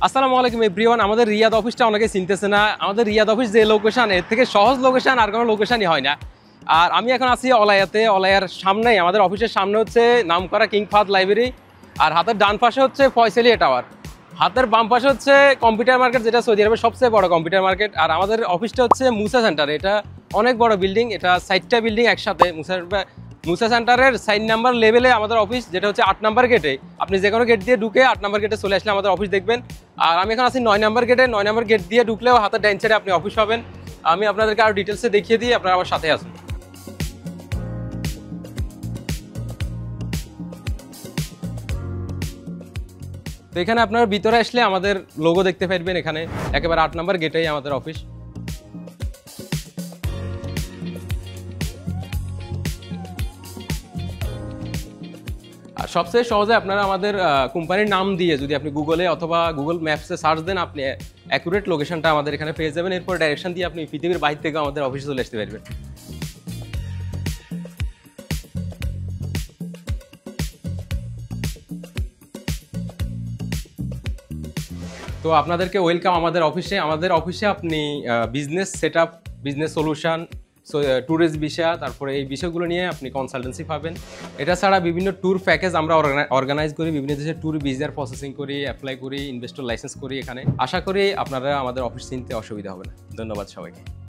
আসসালামু আলাইকুম এভরিওয়ান। আমাদের রিয়াদ অফিসটা অনেকে চিনতেছে না। আমাদের রিয়াদ অফিস যে লোকেশন, এর থেকে সহজ লোকেশন আর কোনো লোকেশনই হয় না। আর আমি এখন আছি অলায়াতে। অলায়ার সামনেই আমাদের অফিসের সামনে হচ্ছে নামকরা কিং ফাহাদ লাইব্রেরি, আর হাতের ডান পাশে হচ্ছে ফয়সালিয়া টাওয়ার, হাতের বাম পাশে হচ্ছে কম্পিউটার মার্কেট, যেটা সৌদি আরবের সবচেয়ে বড় কম্পিউটার মার্কেট। আর আমাদের অফিসটা হচ্ছে মুসা সেন্টার। এটা অনেক বড় বিল্ডিং, এটা 4টা বিল্ডিং একসাথে। মুসা সেন্টারের 4 নাম্বার লেভেলে আমাদের অফিস, যেটা হচ্ছে 8 নাম্বার গেটে। আপনি যে কোনো গেট দিয়ে ঢুকে 8 নাম্বার গেটে চলে আসলে আমাদের অফিস দেখবেন। আর আমি এখন আছি 9 নাম্বার গেটে। 9 নাম্বার গেট দিয়ে ঢুকলেও হাতের ডাইন সাইডে আপনি অফিস পাবেন। আমি আপনাদেরকে আরও ডিটেলসে দেখিয়ে দিই, আপনারা আমার সাথে আসুন। তো এখানে আপনার ভিতরে আসলে আমাদের লোগো দেখতে পারবেন। এখানে একেবারে 8 নাম্বার গেটেই আমাদের অফিস। আর সবচেয়ে সহজে আপনারা আমাদের কোম্পানির নাম দিয়ে যদি আপনি গুগলে অথবা গুগল ম্যাপসে সার্চ দেন, আপনি অ্যাকুরেট লোকেশনটা আমাদের এখানে পেয়ে যাবেন। এরপর ডাইরেকশন দিয়ে আপনি পৃথিবীর বাইরে থেকে আমাদের অফিসে চলে আসতে পারবেন। তো আপনাদেরকে ওয়েলকাম আমাদের অফিসে। আমাদের অফিসে আপনি business setup, business solution, tourist visa, তারপরে এই বিষয়গুলো নিয়ে আপনি কনসালটেন্সি পাবেন। এটা ছাড়া বিভিন্ন ট্যুর প্যাকেজ আমরা অর্গানাইজ করি, বিভিন্ন দেশের ট্যুর ভিসার প্রসেসিং করি, অ্যাপ্লাই করি, ইনভেস্টর লাইসেন্স করি এখানে। আশা করি আপনারা আমাদের অফিস চিনতে অসুবিধা হবে না। ধন্যবাদ সবাইকে।